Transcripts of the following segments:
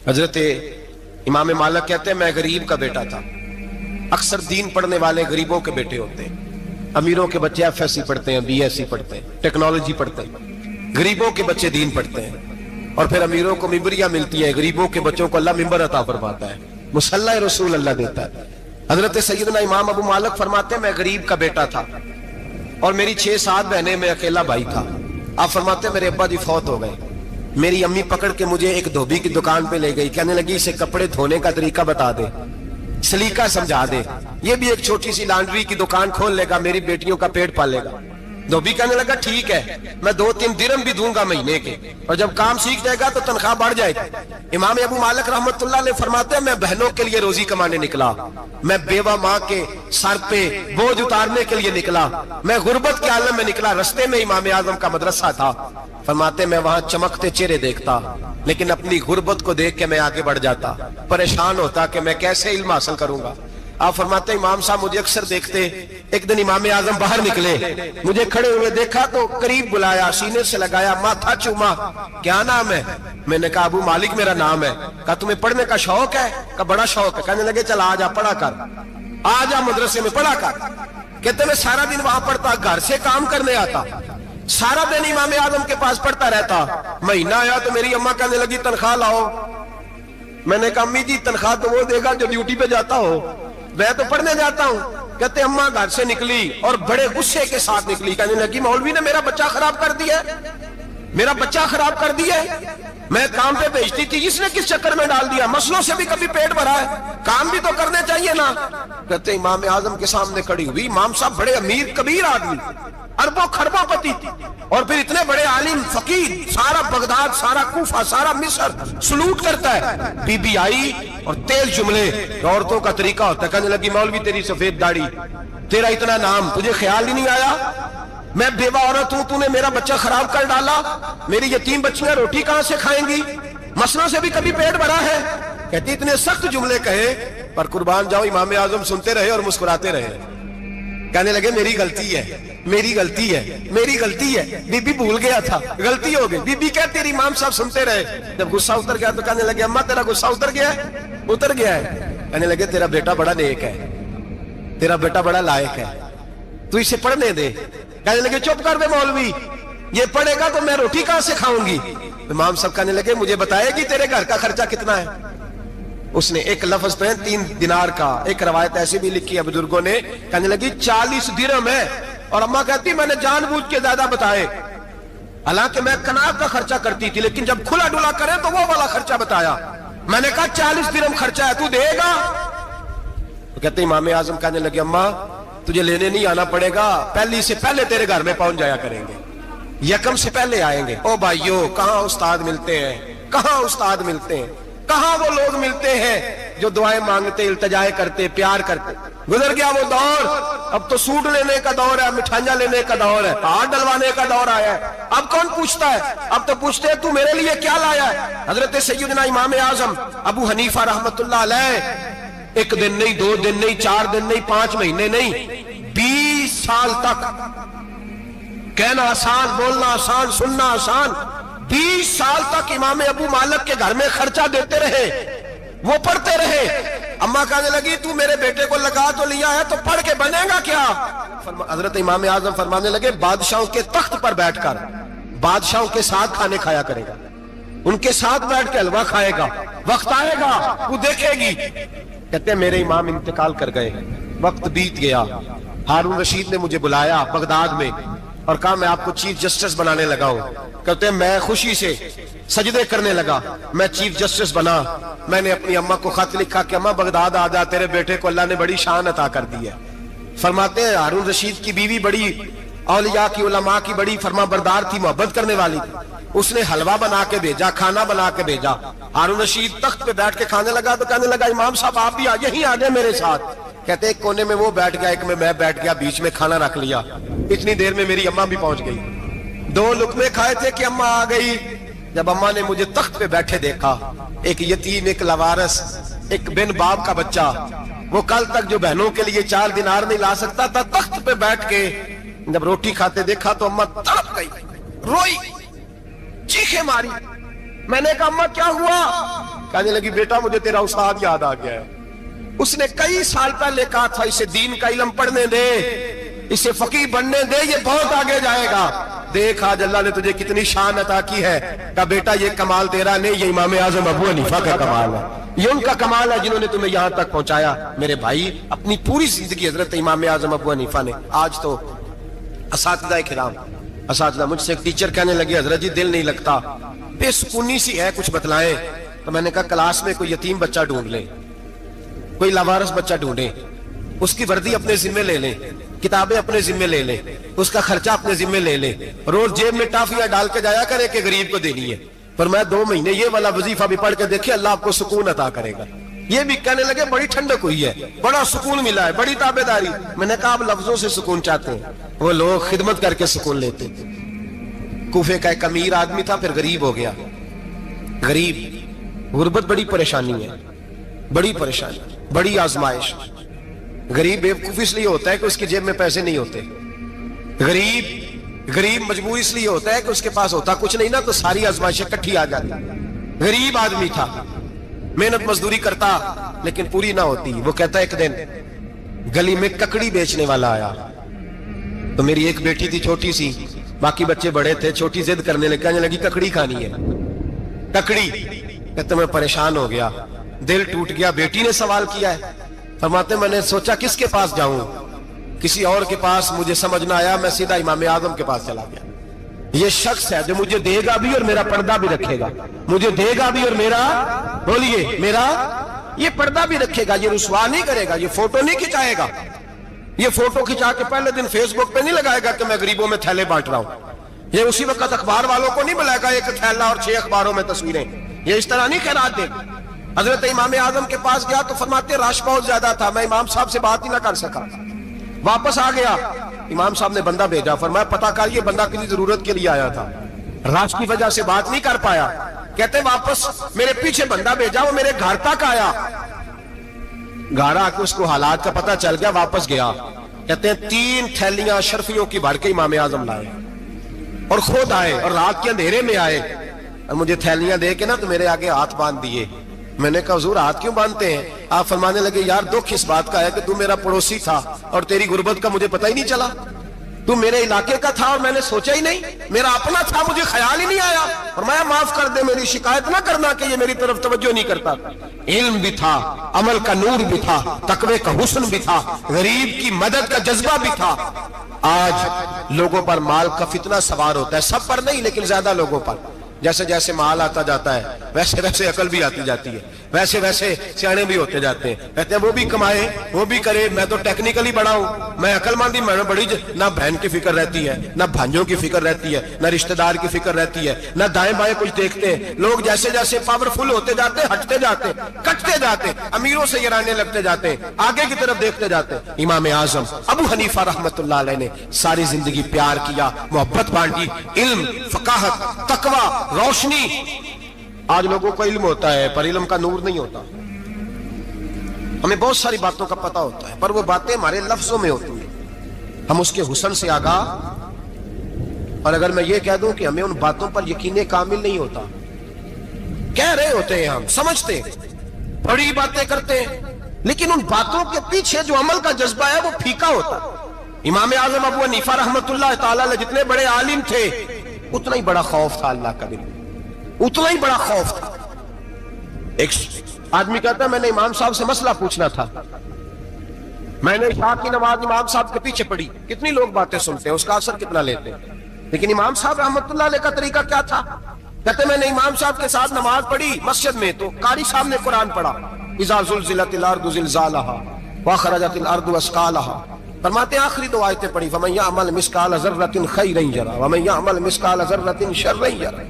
حضرت امام مالک کہتے ہیں میں غریب کا بیٹا تھا۔ اکثر دین پڑھنے والے غریبوں کے بیٹے ہوتے ہیں، امیروں کے بچے ایف ایس سی پڑھتے ہیں، بی ایس سی پڑھتے ہیں، ٹیکنالوجی پڑھتے ہیں، غریبوں کے بچے دین پڑھتے ہیں، اور پھر امیروں کو ممبریاں ملتی ہیں، غریبوں کے بچوں کو اللہ ممبر عطا فرماتا ہے، مصلی رسول اللہ دیتا ہے۔ حضرت سیدنا امام ابو مالک فرماتے ہیں میں غریب کا بیٹا تھا اور میری 6-7 بہنیں، میں اکیلا بھائی تھا۔ آپ فرماتے ہیں میرے ابا جی فوت ہو گئے، میری امی پکڑ کے مجھے ایک دھوبی کی دکان پہ لے گئی، کہنے لگی اسے کپڑے دھونے کا طریقہ بتا دے، سلیقہ سمجھا دے، یہ بھی ایک چھوٹی سی لانڈری کی دکان کھول لے گا، میری بیٹیوں کا پیٹ پالے گا۔ دھوبی کہنے لگا ٹھیک ہے، میں 2-3 درہم بھی دوں گا مہینے کے، اور جب کام سیکھ جائے گا تو تنخواہ بڑھ جائے گی۔ امام ابو مالک رحمت اللہ علیہ فرماتے ہیں میں بہنوں کے لیے روزی کمانے نکلا، میں بیوہ ماں کے سر پہ بوجھ اتارنے کے لیے نکلا، میں غربت کے عالم میں نکلا۔ رستے میں امام اعظم کا مدرسہ تھا، فرماتے میں وہاں چمکتے چہرے دیکھتا، لیکن اپنی غربت کو دیکھ کے میں آگے بڑھ جاتا، پریشان ہوتا کہ میں کیسے علم حاصل کروں گا۔ آپ فرماتے امام صاحب مجھے اکثر دیکھتے، ایک دن امام اعظم باہر نکلے، مجھے کھڑے ہوئے دیکھا تو قریب بلایا، سینے سے لگایا، ماتھا چوما، کیا نام ہے؟ میں نے کہا ابو مالک میرا نام ہے۔ کہا تمہیں پڑھنے کا شوق ہے؟ کہا بڑا شوق ہے۔ کہنے لگے چل آجا پڑھا کر، آجا مدرسے میں پڑھا کر۔ کہتے میں سارا دن وہاں پڑھتا، گھر سے کام کرنے آتا، سارا دن امام اعظم کے پاس پڑھتا رہتا۔ مہینہ آیا تو میری اماں کہنے لگی تنخواہ لاؤ۔ میں نے کہا امی جی تنخواہ تو وہ دے گا جو ڈیوٹی پہ جاتا ہو، میں تو پڑھنے جاتا ہوں۔ کہتے اماں گھر سے نکلی اور بڑے غصے کے ساتھ نکلی، کہنے لگی مولوی نے میرا بچہ خراب کر دیا، میرا بچہ خراب کر دیا، میں کام پہ بھیجتی تھی، اس نے کس چکر میں ڈال دیا، مسلوں سے بھی کبھی پیٹ بھرا ہے، کام بھی تو کرنے چاہیے نا۔ کہتے امام اعظم کے سامنے کھڑی ہوئی، امام صاحب بڑے امیر کبیر آدمی، اربوں خربوں پتی، اور پھر اتنے بڑے عالم فقیر، سارا بغداد، سارا کوفہ، سارا مصر سلوٹ کرتا ہے۔ بی بی آئی اور تیل جملے عورتوں کا طریقہ ہوتا ہے، کہنے لگی مولوی تیری سفید داڑھی، تیرا اتنا نام، تجھے خیال ہی نہیں آیا، میں بیوہ عورت ہوں، تو نے میرا بچہ خراب کر ڈالا، میری یتیم بچیاں روٹی کہاں سے کھائیں گی، مسلوں سے بھی کبھی پیٹ بھرا ہے۔ کہتی اتنے سخت جملے کہے پر قربان جاؤ امام اعظم سنتے رہے اور مسکراتے رہے۔ کہنے لگے میری غلطی ہے، میری غلطی ہے، میری غلطی ہے، بی بی بھول گیا تھا، غلطی ہو گئی۔ بی بی کہتی تیری امام صاحب سنتے رہے، جب غصہ اتر گیا تو کہنے لگے اماں تیرا غصہ اتر گیا ہے؟ اتر گیا ہے۔ کہنے لگے تیرا بیٹا بڑا نیک ہے، تیرا بیٹا بڑا لائق ہے، تو اسے پڑھنے دے۔ کہنے لگے چپ کر دے مولوی، یہ پڑھے گا تو میں روٹی کہاں سے کھاؤں گی۔ امام صاحب کہنے لگے مجھے بتائے گی تیرے گھر کا خرچہ کتنا ہے؟ اس نے ایک لفظ پہ 3 دینار کا، ایک روایت ایسی بھی لکھی ہے بزرگوں نے، کہنے لگی 40 درہم ہے، اور اماں کہتی میں نے جان بوجھ کے زیادہ بتائے، حالانکہ میں کناب کا خرچہ کرتی تھی، لیکن جب کھلا ڈلا کرے تو وہ والا خرچہ بتایا۔ میں نے کہا 40 درہم خرچہ ہے، تو دے گا؟ تو کہتے امام اعظم کہنے لگے اماں تجھے لینے نہیں آنا پڑے گا، پہلی سے پہلے تیرے گھر میں پہنچ جایا کریں گے، یکم سے پہلے آئیں گے۔ او بھائیو کہاں استاد ملتے ہیں، کہاں استاد ملتے ہیں، کہاں وہ لوگ ملتے ہیں جو دعائیں مانگتے، التجائے کرتے، پیار کرتے۔ گزر گیا وہ دور، اب تو سوٹ لینے کا دور ہے، مٹھائیاں لینے کا دور ہے، ہاتھ ڈلوانے کا دور آیا ہے۔ اب کون پوچھتا ہے؟ اب تو پوچھتے ہیں تو میرے لیے کیا لایا ہے۔ حضرت سیدنا امام اعظم ابو حنیفہ رحمت اللہ علیہ 1 دن نہیں، 2 دن نہیں، 4 دن نہیں، 5 مہینے نہیں، 20 سال تک، کہنا آسان، بولنا آسان، سننا آسان، 20 سال تک امام ابو مالک کے گھر میں خرچہ دیتے رہے، وہ پڑھتے رہے۔ اماں کہنے لگی تو میرے بیٹے کو لگا تو لیا ہے تو پڑھ کے بنے گا کیا؟ حضرت امام اعظم فرمانے لگے بادشاہوں کے تخت پر بیٹھ کر بادشاہوں کے ساتھ کھانے کھایا کرے گا، ان کے ساتھ بیٹھ کے حلوہ کھائے گا، وقت آئے گا وہ دیکھے گی۔ کہتے ہیں میرے امام انتقال کر گئے، وقت بیت گیا، ہارون رشید نے مجھے بلایا بغداد میں اور کہا میں آپ کو چیف جسٹس بنانے لگا ہوں۔ کہتے ہیں میں خوشی سے سجدے کرنے لگا، میں چیف جسٹس بنا۔ میں نے اپنی اماں کو خط لکھا کہ اماں بغداد آ جا، تیرے بیٹے کو اللہ نے بڑی شان عطا کر دی ہے۔ فرماتے ہیں ہارون رشید کی بیوی بڑی اولیاء کی، علماء کی بڑی فرما بردار تھی، محبت کرنے والی تھی، اس نے حلوہ بنا کے بھیجا، کھانا بنا کے بھیجا۔ ہارون رشید تخت پہ بیٹھ کے کھانے لگا تو کہنے لگا امام صاحب آپ بھی یہیں آ جائیں میرے ساتھ۔ کہتے ایک کونے میں وہ بیٹھ گیا، ایک میں بیٹھ گیا، بیچ میں کھانا رکھ لیا۔ اتنی دیر میں میری اماں بھی پہنچ گئی، 2 لقمے کھائے تھے کہ اماں آ گئی۔ جب اماں نے مجھے تخت پہ بیٹھے دیکھا، ایک یتیم، ایک لاوارث، ایک بن باپ کا بچہ، وہ کل تک جو بہنوں کے لیے 4 دینار نہیں لا سکتا تھا، تخت پہ بیٹھ کے جب روٹی کھاتے دیکھا تو اماں تڑپ گئی، روئی، چیخیں ماری۔ میں نے کہا اماں کیا ہوا؟ کہنے لگی بیٹا مجھے تیرا استاد یاد آ گیا ہے, اس نے کئی سال پہلے کہا تھا اسے دین کا علم پڑھنے دے, اسے فقیہ بننے دے, یہ بہت آگے جائے گا. دیکھ آج اللہ نے تجھے کتنی شان عطا کی ہے. کہا بیٹا یہ کمال تیرا نہیں, یہ امام اعظم ابو حنیفہ کا کمال ہے, یہ ان کا کمال ہے جنہوں نے تمہیں یہاں تک پہنچایا. میرے بھائی اپنی پوری زندگی حضرت امام اعظم ابو حنیفہ نے. آج تو اساتذہ کرام, اساتذہ مجھ سے ایک ٹیچر کہنے لگے حضرت جی دل نہیں لگتا, بے سکونی سی ہے, کچھ بتلائیں. تو میں نے کہا کلاس میں کوئی یتیم بچہ ڈھونڈ لیں, کوئی لاوارث بچہ ڈھونڈیں, اس کی وردی اپنے ذمہ لے لیں, کتابیں اپنے ذمہ لے لیں, اس کا خرچہ اپنے ذمہ لے لیں, روز جیب میں ٹافیاں ڈال کے جایا کرے کہ غریب کو دینی ہے. پر میں 2 مہینے یہ والا وظیفہ بھی پڑھ کے دیکھے, اللہ آپ کو سکون عطا کرے گا. یہ بھی کہنے لگے بڑی ٹھنڈک ہوئی ہے, بڑا سکون ملا ہے, بڑی تابعداری. میں نے کہا آپ لفظوں سے سکون چاہتے ہیں, وہ لوگ خدمت کر کے سکون لیتے. کوفے کا ایک امیر آدمی تھا, پھر غریب ہو گیا. غریب, غربت بڑی پریشانی ہے, بڑی پریشانی, بڑی آزمائش. غریب بیوقوف اس لیے ہوتا ہے کہ اس کی جیب میں پیسے نہیں ہوتے. غریب مجبور اس لیے ہوتا ہے کہ اس کے پاس ہوتا کچھ نہیں نا, تو ساری آزمائشیں اکٹھی آ جاتی. غریب آدمی تھا, محنت مزدوری کرتا لیکن پوری نہ ہوتی. وہ کہتا ایک دن گلی میں ککڑی بیچنے والا آیا, تو میری ایک بیٹی تھی چھوٹی سی, باقی بچے بڑے تھے. چھوٹی ضد کرنے لگی, کہنے لگی ککڑی کھانی ہے, ککڑی. کہتے میں پریشان ہو گیا, دل ٹوٹ گیا. بیٹی نے سوال کیا ہے. فرماتے میں نے سوچا کس کے پاس جاؤں, کسی اور کے پاس مجھے سمجھ نہ آیا, میں سیدھا امام اعظم کے پاس چلا گیا. یہ شخص ہے جو مجھے دے گا بھی اور میرا پردہ بھی رکھے گا, مجھے دے گا بھی اور میرا, بولیے, میرا یہ پردہ بھی رکھے گا. یہ رسوا نہیں کرے گا, یہ فوٹو نہیں کھچائے گا. یہ فوٹو کھچا کے پہلے دن فیس بک پہ نہیں لگائے گا کہ میں غریبوں میں تھیلے بانٹ رہا ہوں. یہ اسی وقت اخبار والوں کو نہیں بلائے گا ایک تھیلا اور 6 اخباروں میں تصویریں. یہ اس طرح نہیں خیرات دے. حضرت امام اعظم کے پاس گیا تو فرماتے رش بہت زیادہ تھا, میں امام صاحب سے بات ہی نہ کر سکا. واپس آ گیا, امام صاحب نے بندہ بھیجا, فرمایا پتہ کر یہ بندہ کسی ضرورت کے لیے آیا تھا, رش کی وجہ سے بات نہیں کر پایا. کہتے واپس میرے پیچھے بندہ بھیجا, وہ میرے گھر تک آیا. گھر آ کے اس کو حالات کا پتہ چل گیا, واپس گیا. کہتے ہیں 3 تھیلیاں اشرفیوں کی بھر کے امام اعظم لائے اور خود آئے اور رات کے اندھیرے میں آئے اور مجھے تھیلیاں دے کے نا تو میرے آگے ہاتھ باندھ دیے. میں نے کہا حضور ہاتھ کیوں باندھتے ہیں؟ آپ فرمانے لگے یار دکھ اس بات کا ہے کہ تو میرا پڑوسی تھا اور تیری غربت کا مجھے پتہ ہی نہیں چلا. تو میرے علاقے کا تھا اور میں نے سوچا ہی نہیں, میرا اپنا تھا مجھے خیال ہی نہیں آیا. فرمایا معاف کر دے, میری شکایت نہ کرنا کہ یہ میری طرف توجہ نہیں کرتا. علم بھی تھا, عمل کا نور بھی تھا, تقوی کا حسن بھی تھا, غریب کی مدد کا جذبہ بھی تھا. آج لوگوں پر مال کا فتنہ سوار ہوتا ہے, سب پر نہیں لیکن زیادہ لوگوں پر. جیسے جیسے مال آتا جاتا ہے ویسے ویسے عقل بھی آتی جاتی ہے, ویسے ویسے سیانے بھی ہوتے جاتے ہیں. کہتے ہیں وہ بھی کمائے وہ بھی کرے, میں تو ٹیکنیکلی بڑا ہوں, میں عقل مندی, میں بڑی نہ بہن کی فکر رہتی ہے, نہ بھانجوں کی فکر رہتی ہے, نہ رشتہ دار کی فکر رہتی ہے, نہ دائیں بائیں کچھ دیکھتے ہیں. لوگ جیسے جیسے پاورفل ہوتے جاتے ہیں ہٹتے جاتے, کٹتے جاتے, امیروں سے گرانے لگتے جاتے, آگے کی طرف دیکھتے جاتے. امام اعظم ابو حنیفہ رحمت اللہ علیہ نے ساری زندگی پیار کیا, محبت بانٹی, علم, فقاہت, تقوی, روشنی. آج لوگوں کو علم ہوتا ہے پر علم کا نور نہیں ہوتا. ہمیں بہت ساری باتوں کا پتہ ہوتا ہے پر وہ باتیں ہمارے لفظوں میں ہوتی ہیں, ہم اس کے حسن سے آگاہ. اور اگر میں یہ کہہ دوں کہ ہمیں ان باتوں پر یقین کامل نہیں ہوتا, کہہ رہے ہوتے ہیں, ہم سمجھتے بڑی باتیں کرتے ہیں لیکن ان باتوں کے پیچھے جو عمل کا جذبہ ہے وہ پھیکا ہوتا. امام اعظم ابو حنیفہ رحمت اللہ تعالی علیہ جتنے بڑے عالم تھے اتنا ہی بڑا خوف تھا اللہ کا, اتنا ہی بڑا خوف تھا. ایک آدمی کہتا ہے میں نے امام صاحب سے مسئلہ پوچھنا تھا, میں نے عشاء کی نماز امام صاحب کے پیچھے پڑھی. کتنی لوگ باتیں سنتے ہیں, اس کا اثر کتنا لیتے ہیں, لیکن امام صاحب رحمت اللہ علیہ کا طریقہ کیا تھا؟ کہتے میں نے امام صاحب کے ساتھ نماز پڑھی مسجد میں, تو قاری صاحب نے قرآن پڑھا, اذا زلزلت الارض زلزالها واخرجت الارض اثقالها. فرماتے ہیں آخری 2 آیتیں پڑھی, فمن یعمل مثقال ذرة خیرا یرہ ومن یعمل مثقال ذرة شرا یرہ.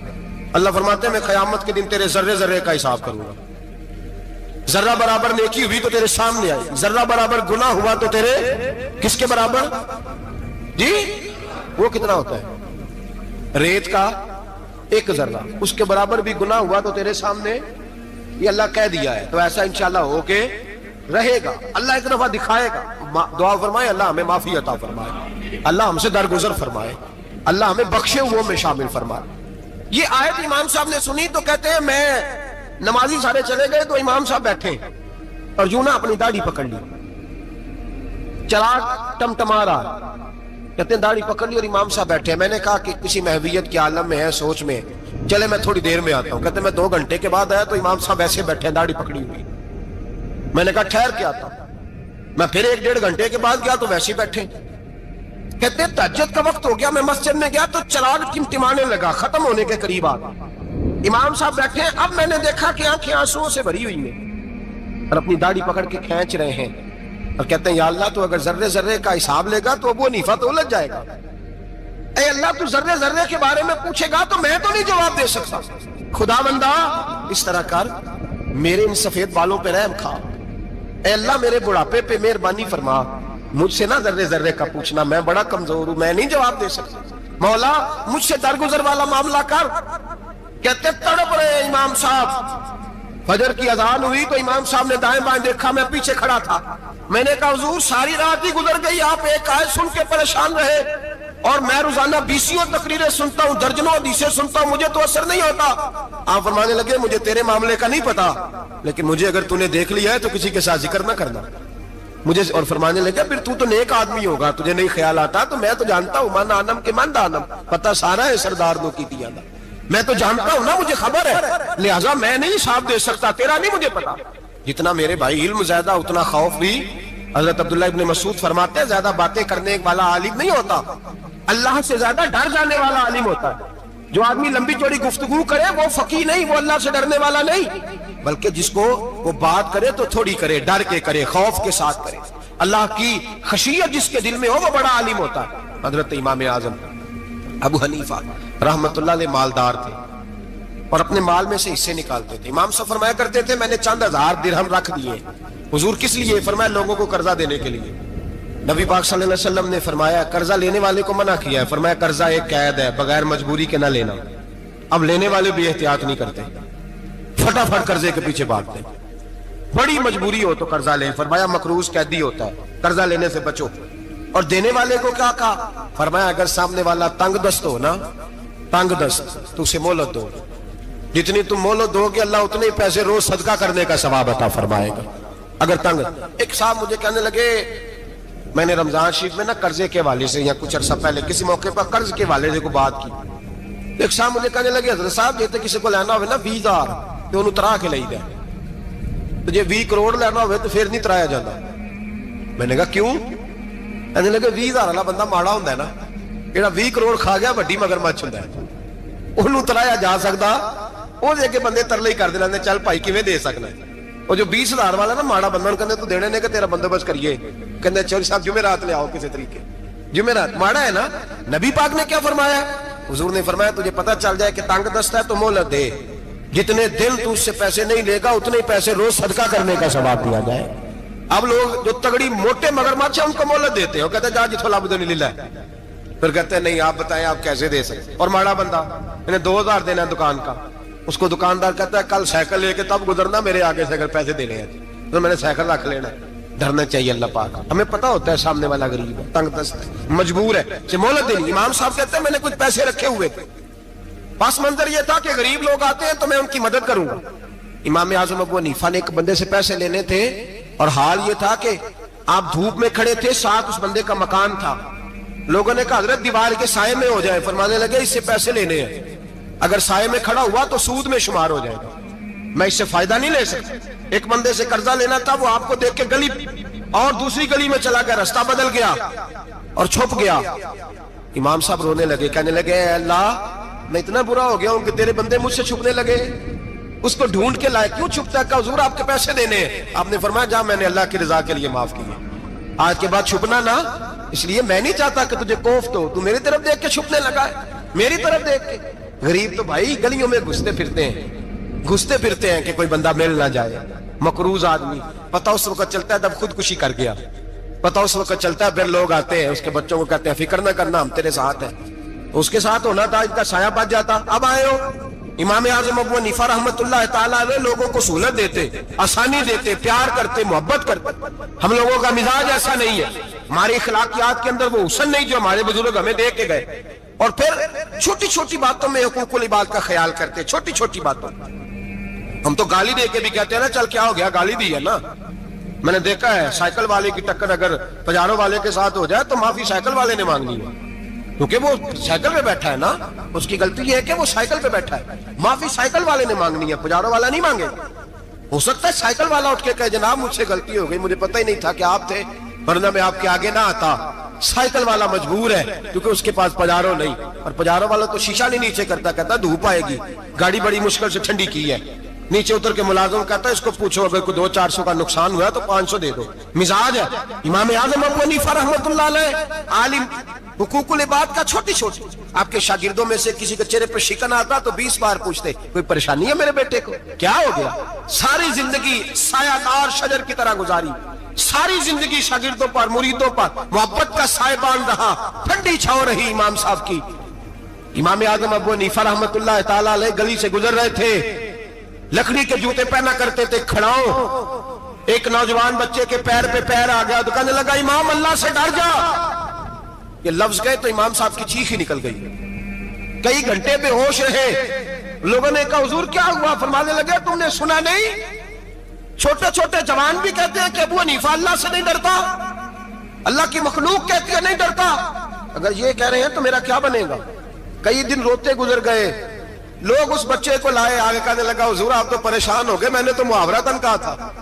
اللہ فرماتے ہیں میں قیامت کے دن تیرے ذرے ذرے کا حساب کروں گا. ذرہ برابر نیکی ہوئی تو تیرے سامنے آئی, ذرہ برابر گناہ ہوا تو تیرے کس کے برابر؟ جی وہ کتنا ہوتا ہے؟ ریت کا 1 ذرہ, اس کے برابر بھی گناہ ہوا تو تیرے سامنے. یہ اللہ کہہ دیا ہے, تو ایسا انشاءاللہ ہو کے رہے گا. اللہ ایک دفعہ دکھائے گا. دعا فرمائے اللہ ہمیں معافی عطا فرمائے, اللہ ہم سے درگزر فرمائے, اللہ ہمیں بخشے ہوئے میں شامل فرمائے. یہ آیت امام صاحب نے سنی تو کہتے ہیں میں नमाजी सारे चले गए तो इमाम साहब बैठे और यूं ना अपनी दाढ़ी पकड़ ली, चराग टमटमा रहा, कहते हैं दाढ़ी पकड़ ली और इमाम साहब बैठे। मैंने कहा कि किसी महवियत के आलम में है, सोच में, चले मैं थोड़ी देर में आता हूं। कहते मैं 2 घंटे के बाद आया तो इमाम साहब ऐसे बैठे हैं दाढ़ी पकड़ी हुई। मैंने कहा ठहर के आता हूं। मैं फिर 1-1.5 घंटे के बाद गया तो वैसे बैठे। कहते तहज्जुद का वक्त हो गया, मैं मस्जिद में गया तो चराग टिमटिमाने लगा, खत्म होने के करीब आ गया। इमाम साहब बैठे हैं, अब मैंने देखा कि आंखें आंसुओं से भरी हुई हैं और अपनी दाढ़ी पकड़ के खींच रहे हैं और कहते हैं या अल्लाह तो अगर जर्रे जर्रे का हिसाब लेगा तो अबू हनीफा तो उलझ जाएगा। ऐ अल्लाह तू जर्रे जर्रे के बारे में पूछेगा तो मैं तो नहीं जवाब दे सकता। खुदा बंदा इस तरह कर, मेरे इन सफेद बालों पे रहम खा। ऐ अल्लाह मेरे बुढ़ापे पे मेहरबानी फरमा, मुझसे ना जर्रे जर्रे का पूछना, मैं बड़ा कमजोर हूं, मैं नहीं जवाब दे सकता। मौला मुझसे दरगुजर वाला मामला कर। कहते तड़प रहे इमाम साहब। फजर की अजान हुई तो इमाम साहब ने दाएं बाएं देखा, मैं पीछे खड़ा था। मैंने कहा हुजूर सारी रात ही गुजर गई, आप एक आयत सुन के परेशान रहे और मैं रोजाना 20 तकरीरें सुनता हूँ, दर्जनों हदीसें सुनता हूँ, मुझे तो असर नहीं होता। आप फरमाने लगे मुझे तेरे मामले का नहीं पता, लेकिन मुझे अगर तूने देख लिया है तो किसी के साथ जिक्र ना करना मुझे। और फरमाने लगे फिर तू तो नेक आदमी होगा, तुझे नहीं ख्याल आता। तो मैं तो जानता हूँ मन आनम के मन दानम, पता सारा है सरदार नो की दिया ना, मैं तो जानता हूं ना, मुझे खबर है, लिहाजा मैं नहीं हिसाब दे सकता, तेरा नहीं मुझे पता। जितना मेरे भाई इल्म ज्यादा उतना खौफ भी। हजरत अब्दुल्ला इब्ने मसूद फरमाते हैं ज्यादा बातें करने वाला आलिम नहीं होता, अल्लाह से ज्यादा डर जाने वाला आलिम होता है। जो आदमी लंबी चौड़ी गुफ्तगू करे वो फकीह नहीं, वो अल्लाह से डरने वाला नहीं, बल्कि जिसको वो बात करे तो थोड़ी करे, डर के करे, खौफ के साथ करे। अल्लाह की खशियत जिसके दिल में हो वो बड़ा आलिम होता है। हजरत इमाम आजम अबू हनीफा रहमतुल्लाह अलैह मालदार थे और अपने माल में से हिस्से निकालते थे। इमाम साहब फरमाया करते थे मैंने चंद हजार दिरहम रख दिए। हुजूर किस लिए? फरमाया लोगों को कर्जा देने के लिए। नबी पाक सल्लल्लाहु अलैहि वसल्लम ने फरमाया कर्जा लेने वाले को मना किया है, फरमाया कर्जा एक कैद है, बगैर मजबूरी के ना लेना। अब लेने वाले भी एहतियात नहीं करते, फटाफट कर्जे के पीछे भागते। बड़ी मजबूरी हो तो कर्जा ले, फरमाया मकरूज कैदी होता है, कर्जा लेने से बचो। और देने वाले को क्या कहा? फरमाया अगर सामने वाला तंग दस्त हो ना, तंग दस्त, तो उसे मोहलत दो, जितनी तुम मोहलत दोगे अल्लाह उतने ही पैसे रोज सदका करने का सवाब अता फरमाएगा। अगर तंग। एक साहब मुझे कहने लगे, मैंने रमजान शरीफ में ना कर्जे के हवाले से या कुछ अर्सा पहले किसी मौके पर कर्ज के हवाले से को बात की। एक साहब मुझे कहने लगे हजरत साहब ये किसी को लेना हो ना 20,000 तो उन्होंने तरा के ली दे, तो जे 20 करोड़ लेना हो तो फिर नहीं तराया जाता। मैंने कहा क्यों? कहने लगे 20,000 वाला बंदा माड़ा होंदा है ना, जेड़ा 20 करोड़ खा गया वड्डी मगरमच्छ हुंदा है, ਉਹਨੂੰ ਤਰਾਇਆ ਜਾ ਸਕਦਾ। ਉਹ ਦੇ ਕੇ ਬੰਦੇ ਤਰਲੇ ਹੀ ਕਰਦੇ ਰਹਿੰਦੇ ਚੱਲ ਭਾਈ ਕਿਵੇਂ ਦੇ ਸਕਣਾ। ਉਹ ਜੋ 20,000 ਵਾਲਾ ਨਾ ਮਾੜਾ ਬੰਦਾ ਨੂੰ ਕਹਿੰਦੇ ਤੂੰ ਦੇਣੇ ਨੇ ਕਿ ਤੇਰਾ ਬੰਦੋਬਸਤ ਕਰੀਏ, ਕਹਿੰਦੇ ਚੌਧਰੀ ਸਾਹਿਬ जुमेरात ले आओ किसी तरीके। जुमेरात माड़ा है ना। नबी पाक ने क्या फरमाया? हुजूर ने फरमाया तुझे पता चल जाए कि तंग दस्त है तो मोहलत दे, जितने दिन तू उससे पैसे नहीं लेगा उतने ही पैसे रोज सदका करने का सवाब दिया जाए। अब लोग जो तगड़ी मोटे मगरमच्छ है उनको मोहलत देते हो, कहते जा जिथों लब नहीं लीला, फिर कहते हैं नहीं आप बताएं आप कैसे दे सकते। और माड़ा बंदा इन्हें 2,000 देना है दुकान का, उसको दुकानदार कहता है कल साइकिल लेके तब गुजरना मेरे आगे से अगर पैसे देने हैं, तो मैंने साइकिल रख लेना। डरना चाहिए अल्लाह पाक, हमें पता होता है सामने वाला गरीब है, तंग दस्त है, मजबूर है, मोहलत देनी। इमाम साहब कहते हैं मैंने कुछ पैसे रखे हुए थे, बस मंजर ये था कि गरीब लोग आते हैं तो मैं उनकी मदद करूंगा। इमाम आजम अबू हनीफा ने एक बंदे से पैसे लेने थे और हाल ये था कि आप धूप में खड़े थे, साथ उस बंदे का मकान था। लोगों ने कहा हजरत दीवार के साये में हो जाए, फरमाने लगे इससे पैसे लेने हैं, अगर साये में खड़ा हुआ तो सूद में शुमार हो जाएगा, मैं इससे फायदा नहीं ले सकता। एक बंदे से कर्जा लेना था, वो आपको देख के गली और दूसरी गली में चला गया, रास्ता बदल गया और छुप गया। इमाम साहब रोने लगे, कहने लगे अल्लाह मैं इतना बुरा हो गया हूं कि तेरे बंदे मुझसे छुपने लगे, उसको ढूंढ के लाए, क्यों छुपता है? कहा हुजूर आपके पैसे देने हैं। आपने फरमाया जा मैंने अल्लाह की रजा के लिए माफ किए, आज के बाद छुपना ना, इसलिए मैं नहीं चाहता कि तुझे कोफ्त हो, तू मेरी तरफ देख के छुपने लगा है, मेरी तरफ देख के। गरीब तो भाई गलियों में घुसते फिरते हैं कि कोई बंदा मिल ना जाए। मकरूज आदमी पता उस वक्त चलता है जब खुदकुशी कर गया, पता उस वक्त चलता है फिर लोग आते हैं उसके बच्चों को कहते हैं फिक्र ना करना हम तेरे साथ हैं। उसके साथ होना था, इनका साया बच जाता। अब आए हो इमाम आजम अबू हनीफा रहमतुल्लाह तआला अलैह लोगों को सहूलत देते, आसानी देते, प्यार करते, मोहब्बत करते। हम लोगों का मिजाज ऐसा नहीं है, हमारे इखलाकियात के अंदर वो हुस्न नहीं जो हमारे बुजुर्ग हमें दे के गए। और फिर छोटी छोटी बातों में हुकूकुल इबाद का ख्याल करते, छोटी छोटी बातों। हम तो गाली दे के भी कहते हैं ना चल क्या हो गया, गाली दी है ना। मैंने देखा है साइकिल वाले की टक्कर अगर पजारो वाले के साथ हो जाए तो माफी साइकिल वाले ने मांगनी है, क्योंकि वो साइकिल पे बैठा है ना, उसकी गलती ये है कि वो साइकिल पे बैठा है, माफी साइकिल वाले ने मांगनी है, पजारो वाला नहीं मांगे। हो सकता है साइकिल वाला उठ के कहे जनाब मुझसे गलती हो गई, मुझे पता ही नहीं था कि आप थे, वरना मैं आपके आगे ना आता। साइकिल वाला मजबूर है क्योंकि उसके पास पजारो नहीं, और पजारो वाला तो शीशा नहीं नीचे करता, कहता धूप आएगी, गाड़ी बड़ी मुश्किल से ठंडी की है। नीचे उतर के मुलाजिम कहता है इसको पूछो अगर कोई 200-400 का नुकसान हुआ तो 500 दे दो। मिजाज है। इमाम आज़म अबू हनीफा रहमतुल्लाह अलैह आलिम, हुकूकुल इबाद का छोटी छोटी, आपके शागिर्दों में से किसी के चेहरे पर शिकन आता तो 20 बार पूछते कोई परेशानी है मेरे बेटे को, क्या हो गया। सारी जिंदगी सायादार शजर की तरह गुजारी, सारी जिंदगी शागिर्दों पर मुरीदों पर मोहब्बत का सायबान रहा, ठंडी छांव रही इमाम साहब की। इमाम आज़म अबू हनीफा रहमतुल्लाह ताला अलैह गली से गुजर रहे थे, लकड़ी के जूते पहना करते थे, खड़ाओ। एक नौजवान बच्चे के पैर पे पैर आ गया तो कहने लगा इमाम अल्लाह से डर जा। ये लफ्ज गए तो इमाम साहब की चीख ही निकल गई। कई घंटे बेहोश रहे। लोगों ने कहा हुजूर क्या हुआ, फरमाने लगे तुमने सुना नहीं, छोटे छोटे जवान भी कहते हैं कि अबू हनीफा अल्लाह से नहीं डरता, अल्लाह की मखलूक कहती है नहीं डरता। अगर ये कह रहे हैं तो मेरा क्या बनेगा। कई दिन रोते गुजर गए। लोग उस बच्चे को लाए, आगे कहने लगा हुजूर आप तो परेशान हो गए, मैंने तो मुहावरतन कहा था,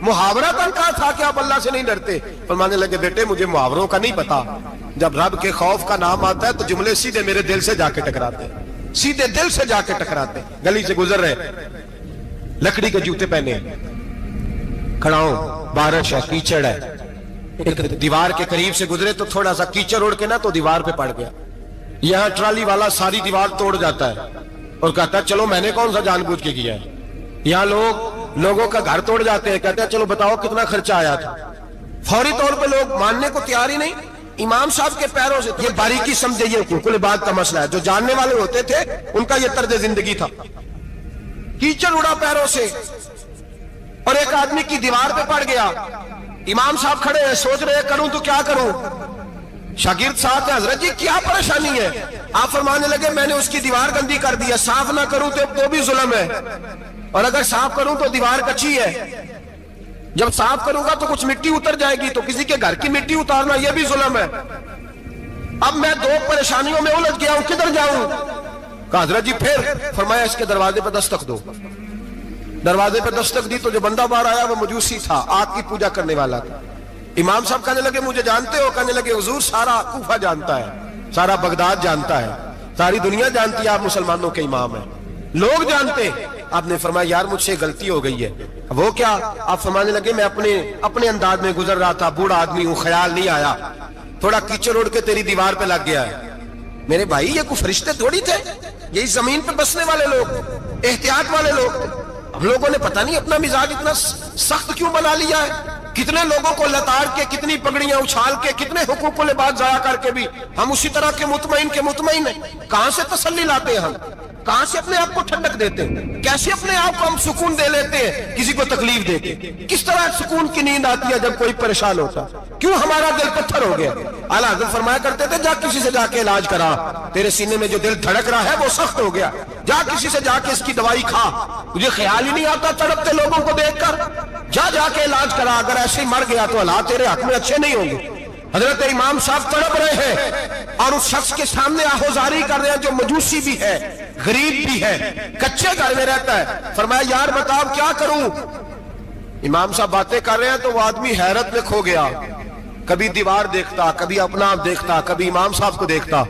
मुहावरतन कहा था कि आप अल्लाह से नहीं डरते। फरमाने लगे बेटे मुझे मुहावरों का नहीं पता, जब रब के खौफ का नाम आता है तो जुमले सीधे मेरे दिल से जाके टकराते हैं, सीधे दिल से जाके टकराते हैं। गली से गुजर रहे, लकड़ी के जूते पहने, खड़ाओ, बारिश है, कीचड़ है, एक दीवार के करीब से गुजरे तो थोड़ा सा कीचड़ उड़ के ना तो दीवार पे पड़ गया। यहाँ ट्राली वाला सारी दीवार तोड़ जाता है और कहता है चलो मैंने कौन सा जानबूझ के किया है। यहाँ लोगों का घर तोड़ जाते हैं, कहते हैं चलो बताओ कितना खर्चा आया था। फौरी तौर पे लोग मानने को तैयार ही नहीं। इमाम साहब के पैरों से, ये बारीकी समझे, ये हुकूकुल इबाद का मसला है, जो जानने वाले होते थे उनका ये तर्ज जिंदगी था। कीचड़ उड़ा पैरों से और एक आदमी की दीवार पे पड़ गया। इमाम साहब खड़े हैं, सोच रहे करूं तो क्या करूं। शागिर्द साहब हजरत जी क्या परेशानी है। आप फरमाने लगे मैंने उसकी दीवार गंदी कर दी है, साफ ना करूं तो भी जुल्म है, और अगर साफ करूं तो दीवार कच्ची है, जब साफ करूंगा तो कुछ मिट्टी उतर जाएगी, तो किसी के घर की मिट्टी उतारना यह भी जुल्म है। अब मैं दो परेशानियों में उलझ गया हूं, किधर जाऊं। कहा हजरत जी फिर। फरमाया इसके दरवाजे पर दस्तक दो। दरवाजे पर दस्तक दी तो जो बंदा बाहर आया वो मजूसी था, आग की पूजा करने वाला था। इमाम साहब कहने लगे मुझे जानते हो। कहने लगे हुजूर सारा कूफा जानता है, सारा बगदाद जानता है, सारी दुनिया जानती है आप मुसलमानों के इमाम हैं, लोग जानते। आपने फरमाया यार मुझसे गलती हो गई है। वो क्या। आप फरमाने लगे मैं अपने अंदाज में गुजर रहा था, बूढ़ा आदमी हूं, ख्याल नहीं आया, थोड़ा कीचड़ उड़ के तेरी दीवार पे लग गया है। मेरे भाई ये कोई फरिश्ते थोड़ी थे, यही जमीन पे बसने वाले लोग, एहतियात वाले लोग थे। हम लोगों ने पता नहीं अपना मिजाज इतना सख्त क्यों बना लिया है। कितने लोगों को लताड़ के, कितनी पगड़ियां उछाल के, कितने हुकूकुल इबाद जाया करके भी हम उसी तरह के मुतमईन हैं। कहां से तसल्ली लाते हैं हम, कहां से अपने आप को ठंडक देते हैं, कैसे अपने आप को हम सुकून दे लेते हैं किसी को तकलीफ देके। किस तरह सुकून की नींद आती है जब कोई परेशान होता, क्यों हमारा दिल पत्थर हो गया। आला हज़रत फरमाया करते थे जा किसी से जाके इलाज करा, तेरे सीने में जो दिल धड़क रहा है वो सख्त हो गया, जा किसी से जाके इसकी दवाई खा, तुझे ख्याल ही नहीं आता तड़पते लोगों को देखकर, जा जाके इलाज करा, अगर ऐसे ही मर गया तो हालात तेरे हक में अच्छे नहीं होंगे। हजरत इमाम साहब तड़प रहे हैं और उस शख्स के सामने आहोजारी कर रहे हैं जो मजूसी भी है, गरीब भी है, कच्चे घर में रहता है। फरमाया यार बताओ क्या करूं। इमाम साहब बातें कर रहे हैं तो वो आदमी हैरत में खो गया, कभी दीवार देखता, कभी अपना आप देखता, कभी इमाम साहब को देखता,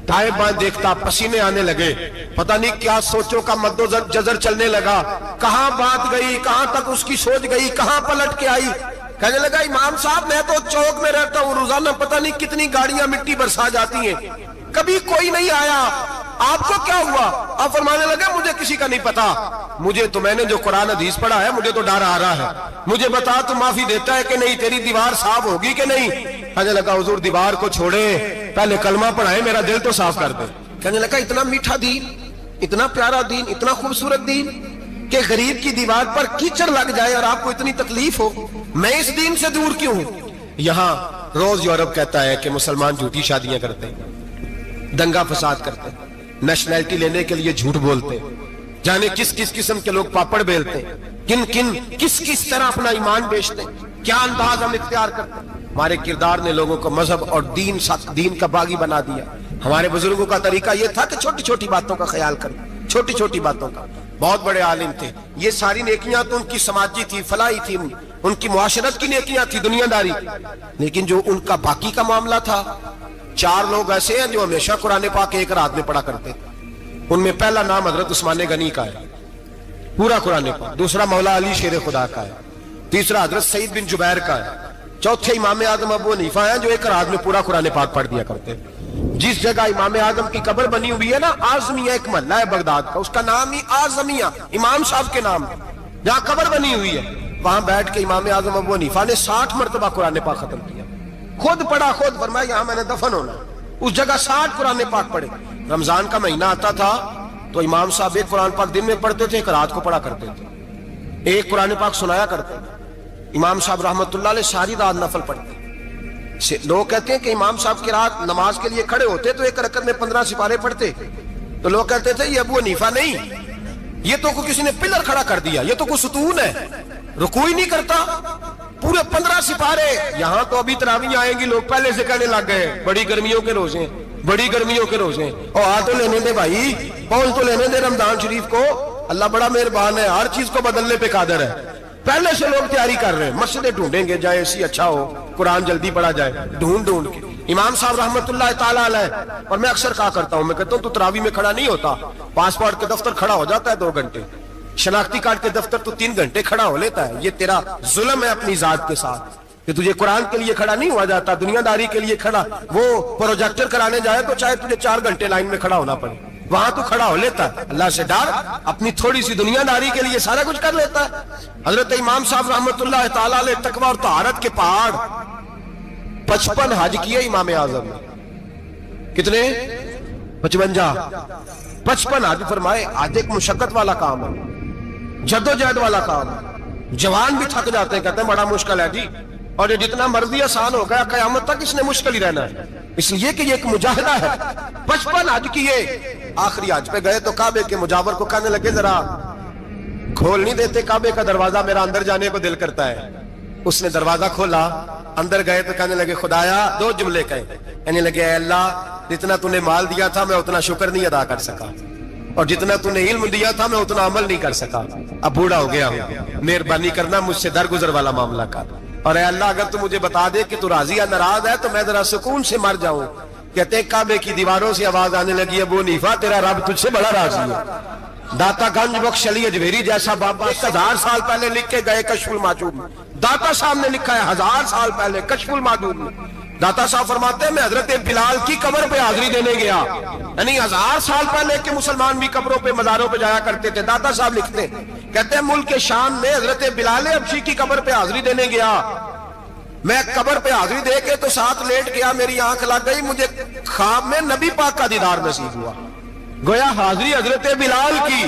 दाएं बाएं देखता, पसीने आने लगे, पता नहीं क्या सोचों का मद्दोजर चलने लगा, कहां बात गई, कहां तक उसकी सोच गई, कहां पलट के आई। कहने लगा इमाम साहब मैं तो चौक में रहता हूं, रोजाना पता नहीं कितनी गाड़ियां मिट्टी बरसा जाती हैं, कभी कोई नहीं आया, आपको क्या हुआ। आप फरमाने लगे मुझे किसी का नहीं पता, मुझे तो मैंने जो कुरान हदीस पढ़ा है मुझे तो डर आ रहा है, मुझे बता तू माफी देता है कि नहीं, तेरी दीवार साफ होगी कि नहीं। कहने लगा हुजूर दीवार को छोड़े, पहले कलमा पढ़ाए, मेरा दिल तो साफ कर दे। कहने लगा इतना मीठा दीन, इतना प्यारा दीन, इतना खूबसूरत दीन कि गरीब की दीवार पर कीचड़ लग जाए और आपको इतनी तकलीफ हो, मैं इस दीन से दूर क्यों हूं। यहां रोज यूरोप कहता है कि मुसलमान झूठी शादियां करते हैं, दंगा फसाद करते हैं, नेशनैलिटी लेने के लिए झूठ बोलते हैं, जाने किस किस किस्म के लोग पापड़ बेलते हैं, किन किन किस किस तरह अपना ईमान बेचते हैं, क्या अंदाज हम इख्तियार करते हैं। हमारे किरदार ने लोगों को मजहब और दीन का बागी बना दिया। हमारे बुजुर्गों का तरीका यह था कि छोटी छोटी बातों का ख्याल करें, छोटी छोटी बातों का। बहुत बड़े आलिम थे, ये सारी नेकियां तो उनकी समाजी थी, फलाही थी, उनकी मुआशरत की नेकियां थी, दुनियादारी। लेकिन जो उनका बाकी का मामला था, 4 लोग ऐसे हैं जो हमेशा कुरान पाक एक रात में पढ़ा करते थे। उनमें पहला नाम हजरत उस्मान गनी का है, पूरा कुरान पाक। दूसरा मौला अली शेर खुदा का है। तीसरा हजरत सईद बिन जुबैर का है। चौथे इमाम आजम अबू हनीफा हैं जो एक रात में पूरा कुरान पाक पढ़ दिया करते हैं। जिस जगह इमाम आजम की कब्र बनी हुई है ना, आजमिया एक महल्ला है बगदाद का, उसका नाम ही आजमिया, इमाम साहब के नाम, जहां कब्र बनी हुई है, वहां बैठ के इमाम आजम अबू हनीफा ने 60 मरतबा कुरान पाक खत्म किया। खुद पढ़ा, खुद फरमाया यहां मैंने दफन होना। उस जगह 60 कुरान पाक पढ़े। रमजान का महीना आता था तो इमाम साहब एक कुरान पाक दिन में पढ़ते थे, एक रात को पढ़ा करते थे, एक कुरान पाक सुनाया करते थे। इमाम साहब रहमतुल्लाह अलैह सारी रात नफल पढ़ते। लोग कहते हैं कि इमाम साहब की रात नमाज के लिए खड़े होते तो एक रकत में 15 सिपारे पढ़ते। तो लोग कहते थे ये अबू हनीफा नहीं, ये तो किसी ने पिलर खड़ा कर दिया, ये तो कोई सुतून है, रुकू ही नहीं करता, पूरे 15 सिपारे। यहां तो अभी तरावियां आएंगी, लोग पहले से कहने लग गए बड़ी गर्मियों के रोजे, बड़ी गर्मियों के रोजे। और आ तो लेने दे भाई, पहुंच तो लेने दे रमजान शरीफ को। अल्लाह बड़ा मेहरबान है, हर चीज को बदलने पे कादर है। पहले से लोग तैयारी कर रहे हैं, मस्जिदें ढूंढेंगे जाए ऐसी अच्छा हो, कुरान जल्दी पढ़ा जाए, ढूंढ ढूंढ के। इमाम साहब रहमतुल्लाह ताला अलैह, और मैं अक्सर कहा करता हूं, मैं कहता हूं तू तरावी में खड़ा नहीं होता, पासपोर्ट के दफ्तर खड़ा हो जाता है 2 घंटे, शनाख्ती कार्ड के दफ्तर तो 3 घंटे खड़ा हो लेता है। ये तेरा जुल्म है अपनी जात के साथ कि तुझे कुरान के लिए खड़ा नहीं हुआ जाता, दुनियादारी के लिए खड़ा। वो प्रोजेक्टर कराने जाए तो चाहे तुझे 4 घंटे लाइन में खड़ा होना पड़े, वहां तो खड़ा हो लेता है। अल्लाह से डर, अपनी थोड़ी सी दुनियादारी के लिए सारा कुछ कर लेता है। हजरत इमाम साहब रहमतुल्लाह ताला अलैह तकवा और तहारत के पहाड़ 55 हज किए इमाम आजम ने। कितने? 55 हज फरमाए। आज एक मुशक्कत वाला काम है, जद्दोजहद वाला काम है। जवान भी थक जाते हैं, कहते हैं बड़ा मुश्किल है जी, और ये जितना मर्जी आसान हो गया कयामत तक इसने मुश्किल ही रहना है, इसलिए कि ये एक मुजाहिदा है। 55 हज किए। आखिरी हज पे गए तो काबे के मुजावर को कहने लगे जरा खोल नहीं देते काबे का दरवाजा, मेरा अंदर जाने को दिल करता है। उसने दरवाजा खोला, अंदर गए तो कहने लगे खुदाया, 2 जुमले कहे, कहने लगे अल्लाह जितना तूने माल दिया था मैं उतना शुक्र नहीं अदा कर सका, और जितना तूने इल्म दिया था मैं उतना अमल नहीं कर सका, अब बूढ़ा हो गया हूं, मेहरबानी करना मुझसे दरगुजर वाला मामला कर। और अल्लाह अगर तू मुझे बता दे कि तू राजी या नाराज है तो मैं जरा सुकून से मर जाऊं। कहते काबे की दीवारों से आवाज आने लगी, अबू हनीफा तेरा रब तुझसे बड़ा राजी है। दाता गंज बख्श अली अजमेरी जैसा बाबा 1000 साल पहले लिख के गए कशफुल माजूब में, दाता साहब ने लिखा है 1000 साल पहले कशफुल माजूब में। दाता साहब फरमाते हैं मैं हजरत बिलाल की कब्र पे हाजिरी देने गया, यानी 1000 साल पहले के मुसलमान भी कब्रों पे मजारों पे जाया करते थे। दाता साहब लिखते हैं, कहते हैं मुल्क के शाम में हजरत बिलाल अबशी की कब्र पे हाजिरी देने गया, मैं कब्र पे हाजिरी दे के तो साथ लेट गया, मेरी आंख लग गई, मुझे ख्वाब में नबी पाक का दीदार नसीब हुआ। गोया हाजिरी हजरत बिलाल की,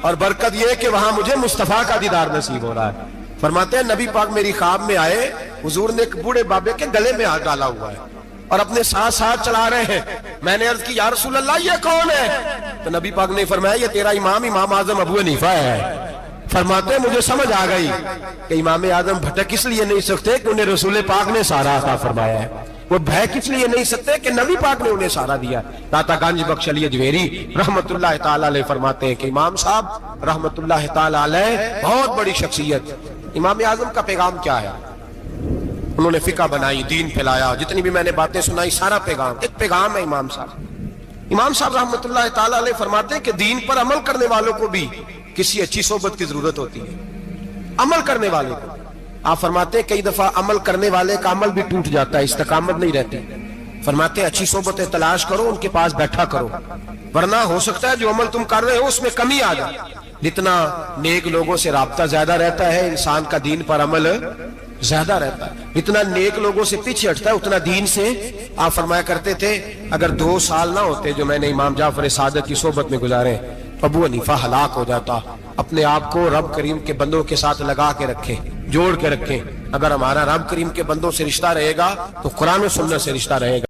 और बरकत यह कि वहां मुझे मुस्तफा का दीदार नसीब हो रहा है। फरमाते हैं नबी पाक मेरी ख्वाब में आए, हुजूर ने एक बूढ़े बाबे के गले में हाथ डाला हुआ है और अपने साथ साथ चला रहे हैं। मैंने अर्ज की या रसूल अल्लाह ये कौन है? तो नबी पाक ने फरमाया ये तेरा इमाम आजम अबू हनीफा है। फरमाते हैं मुझे समझ आ गई कि इमाम आजम भटक इसलिए नहीं सकते कि उन्हें रसूल पाक ने सारा अता फरमाया है, वो भय किस लिए नहीं सकते कि नबी पाक ने उन्हें सारा दिया। दाता गंज बख्श अली अजमेरी रहमतुल्लाह ताला अलैह फरमाते हैं कि इमाम साहब रहमतुल्लाह ताला अलैह बहुत बड़ी शख्सियत। इमाम आजम का पैगाम क्या है? उन्होंने फिका बनाई, दीन फैलाया, जितनी भी मैंने बातें सुनाई सारा पैगाम एक पैगाम है इमाम साहब। इमाम साहब रहमतुल्लाह ताला अलैह फरमाते हैं कि दीन पर अमल करने वालों को भी किसी अच्छी सोबत की जरूरत होती है। अमल करने वाले को आप फरमाते हैं कई दफा अमल करने वाले का अमल भी टूट जाता है, इस्तकामत नहीं रहती। फरमाते हैं अच्छी सोबतें तलाश करो, उनके पास बैठा करो, वरना हो सकता है जो अमल तुम कर रहे हो उसमें कमी आ जाए। जितना नेक लोगों से राब्ता ज्यादा रहता है इंसान का दीन पर अमल ज्यादा रहता है, जितना नेक लोगों से पीछे हटता है उतना दीन से। आप फरमाया करते थे अगर 2 साल ना होते जो मैंने इमाम जाफर सादिक की सोबत में गुजारे, अबू हनीफा हलाक हो जाता। अपने आप को रब करीम के बंदों के साथ लगा के रखे, जोड़ के रखें। अगर हमारा रब करीम के बंदों से रिश्ता रहेगा तो कुरान और सुन्नत से रिश्ता रहेगा।